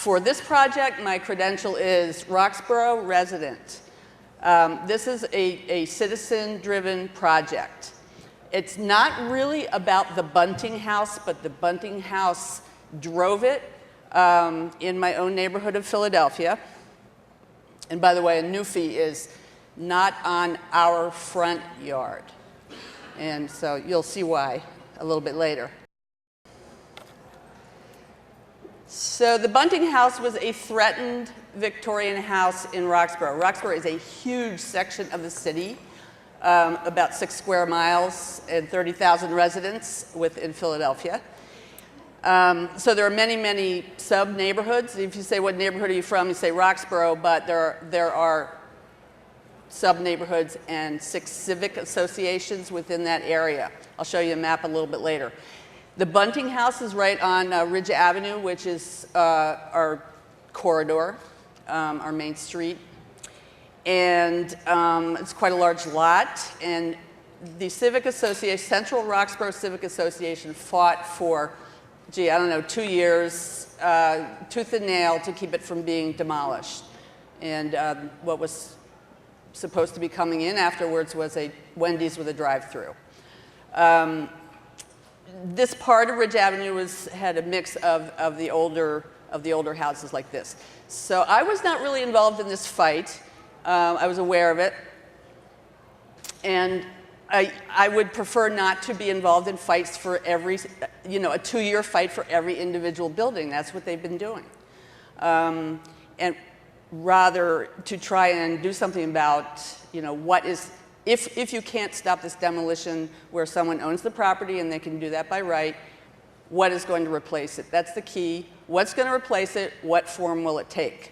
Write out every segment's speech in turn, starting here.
For this project, my credential is Roxborough resident. This is a citizen-driven project. It's not really about the Bunting House, but the Bunting House drove it in my own neighborhood of Philadelphia. And by the way, a Newfie is not on our front yard. And so you'll see why a little bit later. So the Bunting House was a threatened Victorian house in Roxborough. Roxborough is a huge section of the city, about 6 square miles and 30,000 residents within Philadelphia. So there are many, many sub-neighborhoods. If you say, what neighborhood are you from? You say Roxborough, but there are sub-neighborhoods and 6 civic associations within that area. I'll show you a map a little bit later. The Bunting House is right on Ridge Avenue, which is our corridor, our main street. And it's quite a large lot. And the Civic Association, Central Roxborough Civic Association, fought for, gee, I don't know, 2 years, tooth and nail, to keep it from being demolished. And what was supposed to be coming in afterwards was a Wendy's with a drive-through. This part of Ridge Avenue had a mix of the older houses like this. So I was not really involved in this fight. I was aware of it. And I would prefer not to be involved in fights for every, a 2-year fight for every individual building. That's what they've been doing. And rather to try and do something about, what is, if you can't stop this demolition where someone owns the property and they can do that by right, what is going to replace it? That's the key. What's going to replace it? What form will it take?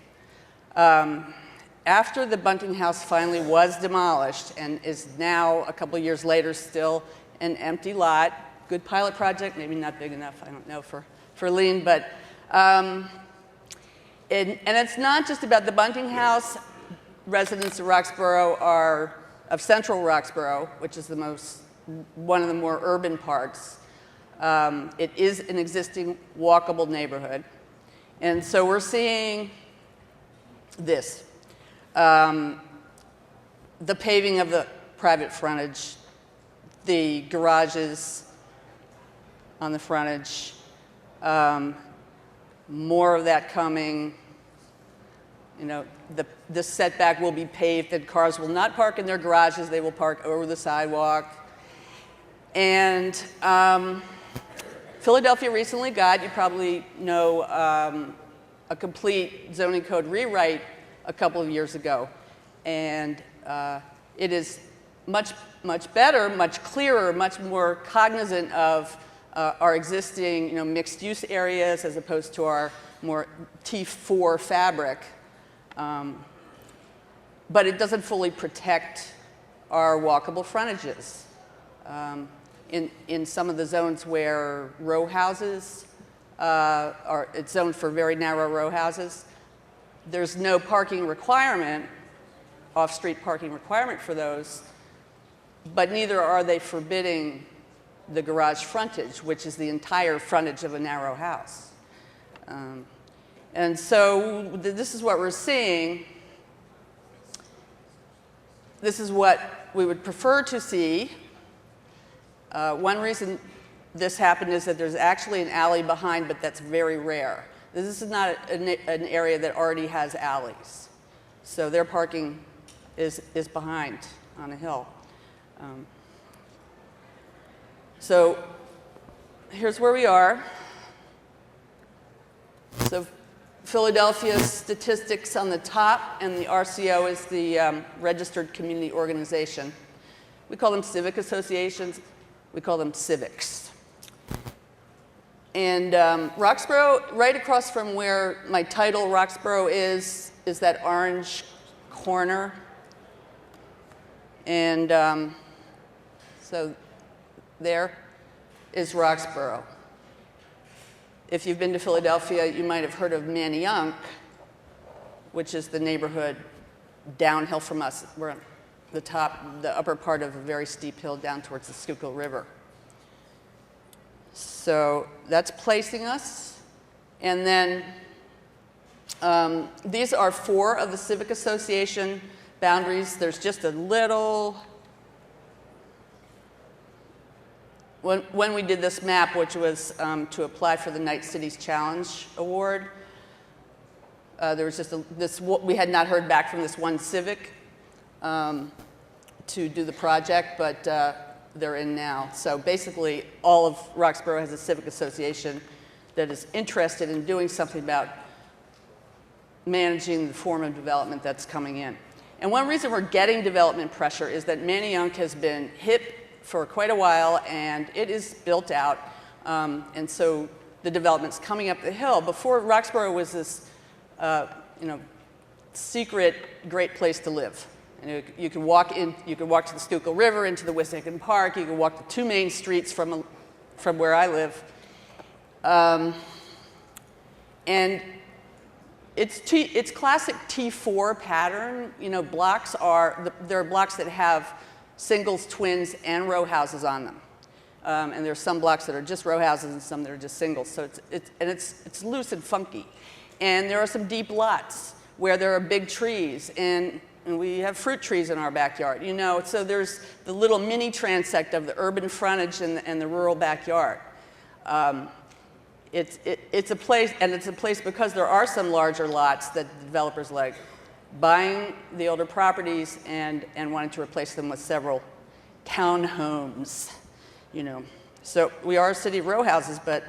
After the Bunting House finally was demolished and is now, a couple years later, still an empty lot, good pilot project, maybe not big enough, I don't know, for Lean, but, and it's not just about the Bunting House. Residents of Roxborough of Central Roxborough, which is one of the more urban parts. It is an existing walkable neighborhood. And so we're seeing this. The paving of the private frontage, the garages on the frontage, more of that coming. The setback will be paved and cars will not park in their garages, they will park over the sidewalk. And Philadelphia recently got, you probably know, a complete zoning code rewrite a couple of years ago. And it is much, much better, much clearer, much more cognizant of our existing mixed-use areas as opposed to our more T4 fabric. But it doesn't fully protect our walkable frontages. In some of the zones where row houses it's zoned for very narrow row houses, there's no parking requirement, off-street parking requirement for those, but neither are they forbidding the garage frontage, which is the entire frontage of a narrow house. And so this is what we're seeing. This is what we would prefer to see. One reason this happened is that there's actually an alley behind, but that's very rare. This is not an area that already has alleys. So their parking is behind on a hill. So here's where we are. So Philadelphia's statistics on the top, and the RCO is the Registered Community Organization. We call them civic associations. We call them civics. And Roxborough, right across from where my title, Roxborough, is that orange corner. And so there is Roxborough. If you've been to Philadelphia, you might have heard of Manayunk, which is the neighborhood downhill from us. We're on the upper part of a very steep hill down towards the Schuylkill River. So that's placing us. And then These are 4 of the Civic Association boundaries. There's just a little, when we did this map, which was to apply for the Night Cities Challenge Award, there was just we had not heard back from this one civic to do the project, but they're in now. So basically, all of Roxborough has a civic association that is interested in doing something about managing the form of development that's coming in. And one reason we're getting development pressure is that Manayunk has been hip for quite a while, and it is built out. And so the development's coming up the hill. Before, Roxborough was this secret great place to live. And you could walk to the Schuylkill River, into the Wissahickon Park. You could walk the 2 main streets from where I live. And it's classic T4 pattern. Blocks there are blocks that have singles, twins, and row houses on them. And there's some blocks that are just row houses and some that are just singles. So it's loose and funky. And there are some deep lots where there are big trees, and we have fruit trees in our backyard. So there's the little mini transect of the urban frontage and the rural backyard. It's a place, and it's a place because there are some larger lots that developers like buying the older properties and wanting to replace them with several townhomes. So we are a city of row houses, but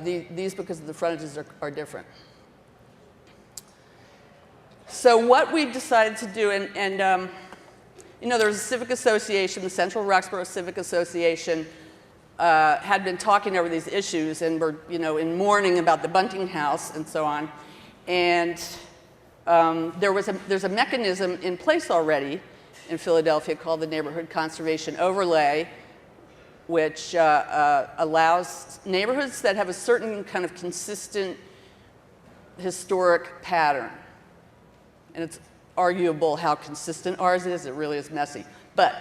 these, because of the frontages, are different. So what we've decided to do, there's a civic association, the Central Roxborough Civic Association, had been talking over these issues and were, in mourning about the Bunting House and so on. And there's a mechanism in place already in Philadelphia called the Neighborhood Conservation Overlay, which allows neighborhoods that have a certain kind of consistent historic pattern. And it's arguable how consistent ours is. It really is messy. But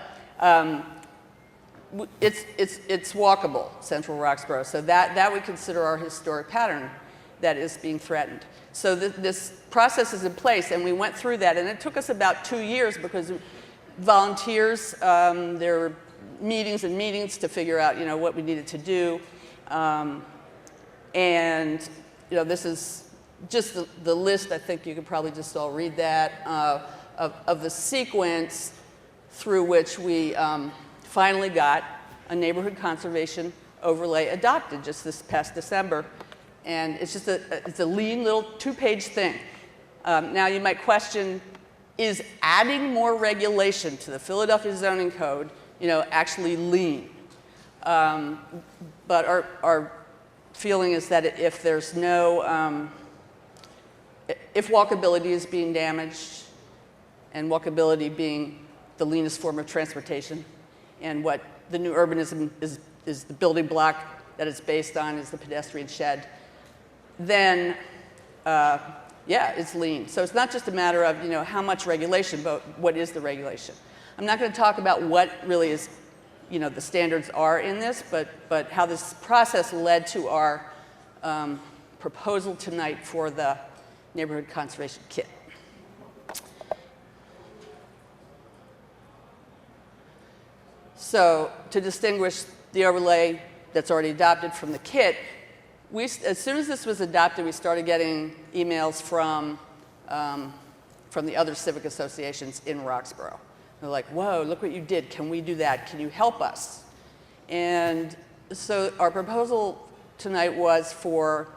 it's walkable, Central Roxborough. So that we consider our historic pattern that is being threatened. So this process is in place, and we went through that. And it took us about 2 years because volunteers, there were meetings and meetings to figure out, what we needed to do. This is just the list. I think you could probably just all read that, of the sequence through which we finally got a neighborhood conservation overlay adopted just this past December. And it's just it's a lean little 2-page thing. Now you might question, is adding more regulation to the Philadelphia zoning code, actually lean? But our feeling is that if there's no, if walkability is being damaged, and walkability being the leanest form of transportation, and what the new urbanism is the building block that it's based on is the pedestrian shed, then it's lean. So it's not just a matter of how much regulation, but what is the regulation. I'm not going to talk about what really is the standards are in this, but how this process led to our proposal tonight for the neighborhood conservation kit. So to distinguish the overlay that's already adopted from the kit, as soon as this was adopted, we started getting emails from the other civic associations in Roxborough. They're like, whoa, look what you did. Can we do that? Can you help us? And so our proposal tonight was for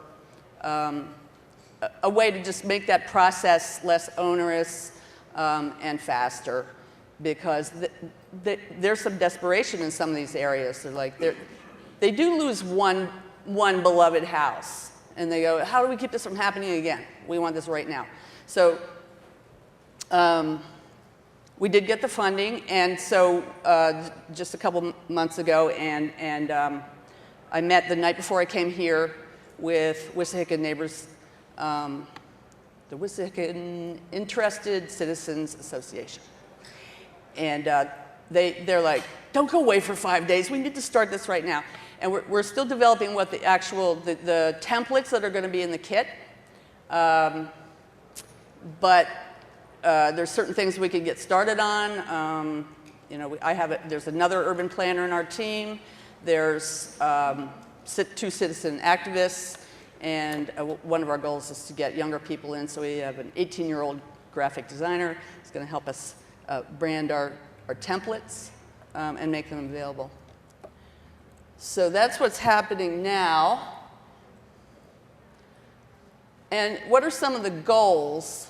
a way to just make that process less onerous and faster, because there's some desperation in some of these areas. They're like, they do lose one beloved house, and they go, how do we keep this from happening again? We want this right now. So we did get the funding, and so just a couple months ago, and I met the night before I came here with Wissahickon neighbors, the Wissahickon Interested Citizens Association. And they're like, don't go away for 5 days. We need to start this right now. And we're still developing what the templates that are going to be in the kit. But there's certain things we could get started on. You know, there's another urban planner in our team. There's 2 citizen activists, and one of our goals is to get younger people in. So we have an 18-year-old graphic designer who's going to help us brand our templates and make them available. So that's what's happening now. And what are some of the goals?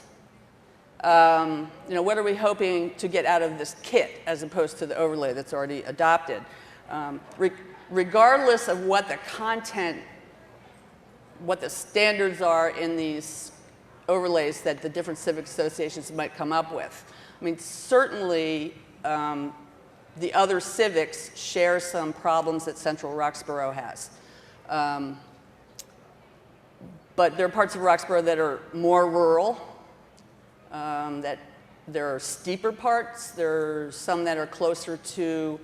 You know, what are we hoping to get out of this kit as opposed to the overlay that's already adopted? Regardless of what the content, what the standards are in these overlays that the different civic associations might come up with. I mean, certainly the other civics share some problems that Central Roxborough has. But there are parts of Roxborough that are more rural, that there are steeper parts. There are some that are closer to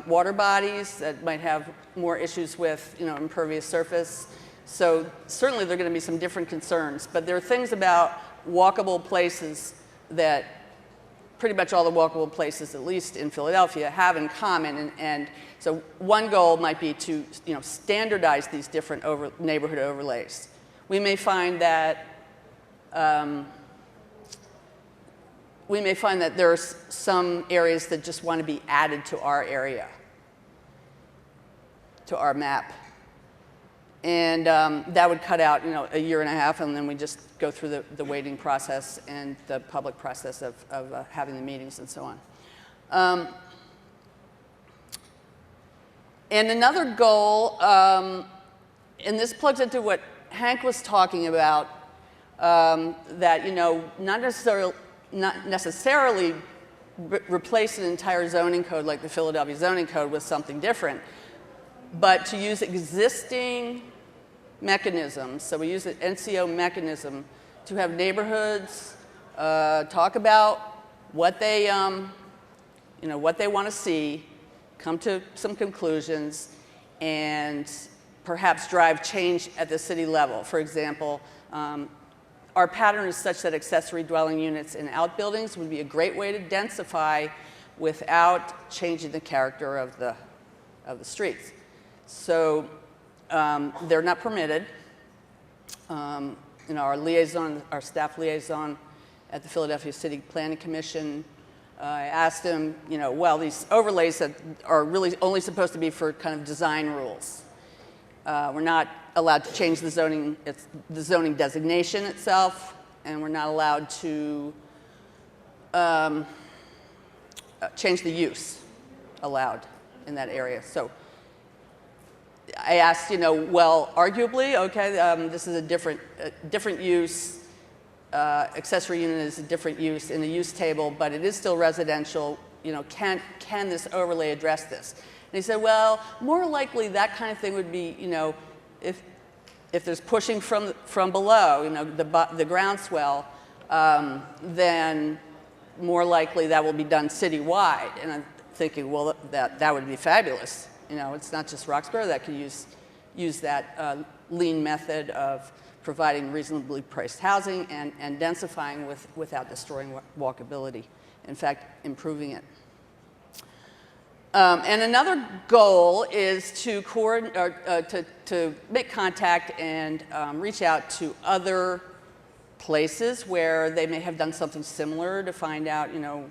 water bodies that might have more issues with, you know, impervious surface. So certainly there are going to be some different concerns. But there are things about walkable places that pretty much all the walkable places, at least in Philadelphia, have in common. And so one goal might be to, you know, standardize these different neighborhood overlays. We may find that there are some areas that just want to be added to our area, to our map. And that would cut out, you know, a year and a half, and then we just go through the waiting process and the public process of having the meetings and so on. And another goal, and this plugs into what Hank was talking about, that, you know, not necessarily replace an entire zoning code like the Philadelphia zoning code with something different, but to use existing mechanisms. So we use an NCO mechanism to have neighborhoods talk about what they, you know, what they want to see, come to some conclusions, and perhaps drive change at the city level. For example, our pattern is such that accessory dwelling units in outbuildings would be a great way to densify without changing the character of the streets. So they're not permitted. You know, our staff liaison at the Philadelphia City Planning Commission, I asked him, you know, well, these overlays that are really only supposed to be for kind of design rules. We're not allowed to change the zoning designation itself, and we're not allowed to change the use allowed in that area. So I asked, you know, well, arguably, okay, this is a different use. Accessory unit is a different use in the use table, but it is still residential. You know, can this overlay address this? And he said, well, more likely that kind of thing would be, you know, if there's pushing from below, you know, the groundswell, then more likely that will be done citywide. And I'm thinking, well, that would be fabulous. You know, it's not just Roxborough that can use that lean method of providing reasonably priced housing and densifying without destroying walkability. In fact, improving it. And another goal is to make contact and reach out to other places where they may have done something similar to find out, you know,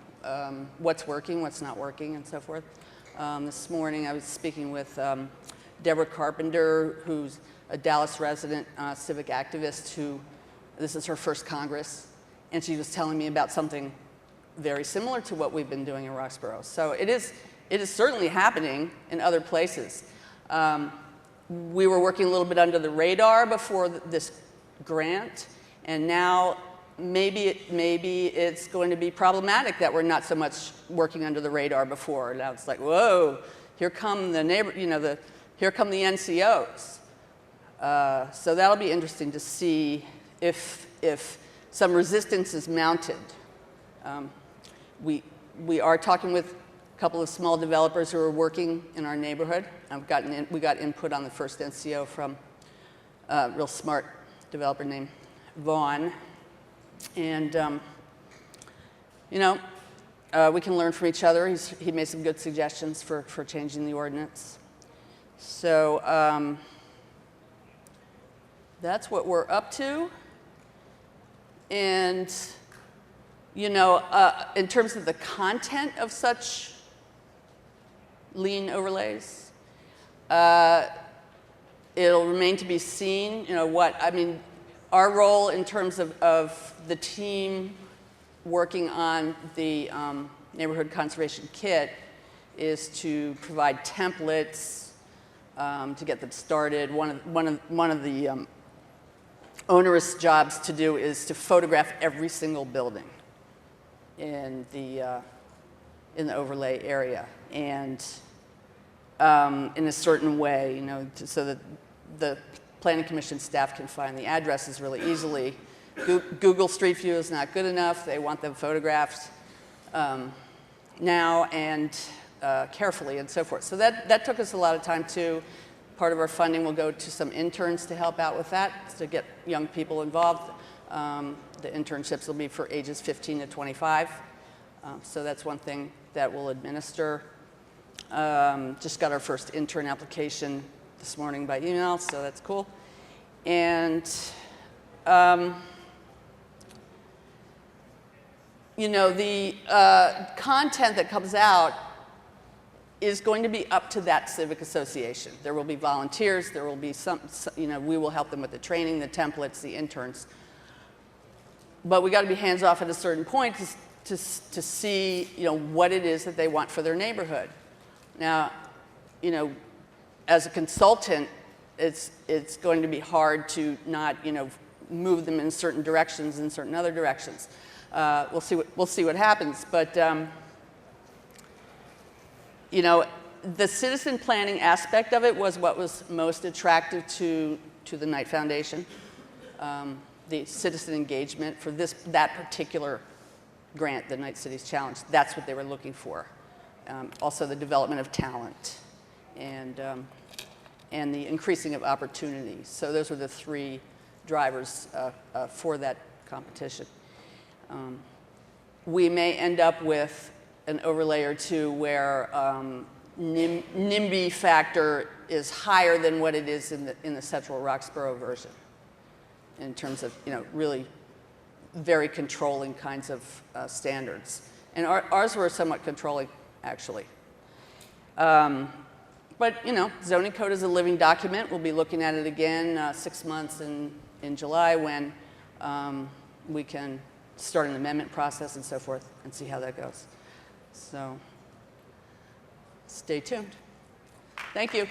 what's working, what's not working, and so forth. This morning I was speaking with Deborah Carpenter, who's a Dallas resident civic activist who, this is her first Congress, and she was telling me about something very similar to what we've been doing in Roxborough. So it is certainly happening in other places. We were working a little bit under the radar before this grant, and now maybe it's going to be problematic that we're not so much working under the radar before. Now it's like, whoa, here come the here come the NCOs. So that'll be interesting to see if some resistance is mounted. We are talking with a couple of small developers who are working in our neighborhood. We got input on the first NCO from a real smart developer named Vaughn. And, you know, we can learn from each other. He made some good suggestions for changing the ordinance. So that's what we're up to. And, you know, in terms of the content of such lien overlays, it'll remain to be seen, you know, I mean, our role in terms of the team working on the neighborhood conservation kit is to provide templates to get them started. One of the onerous jobs to do is to photograph every single building in the overlay area, and in a certain way, you know, so that the Planning Commission staff can find the addresses really easily. Google Street View is not good enough. They want them photographed now and carefully and so forth. So that took us a lot of time too. Part of our funding will go to some interns to help out with that, to get young people involved. The internships will be for ages 15 to 25. So that's one thing that we'll administer. Just got our first intern application this morning by email, so that's cool. And you know, the content that comes out is going to be up to that civic association. There will be volunteers, there will be some, you know, we will help them with the training, the templates, the interns. But we got to be hands off at a certain point to see, you know, what it is that they want for their neighborhood. Now, you know, as a consultant, it's going to be hard to not, you know, move them in certain directions and certain other directions. We'll see what happens, but you know, the citizen planning aspect of it was what was most attractive to the Knight Foundation. The citizen engagement for that particular grant, the Knight Cities Challenge, that's what they were looking for. Also the development of talent and the increasing of opportunities. So those were the three drivers for that competition. We may end up with an overlay or two where NIMBY factor is higher than what it is in the Central Roxborough version, in terms of, you know, really very controlling kinds of standards. And ours were somewhat controlling, actually. But, you know, zoning code is a living document. We'll be looking at it again 6 months in July when we can start an amendment process and so forth and see how that goes. So stay tuned. Thank you.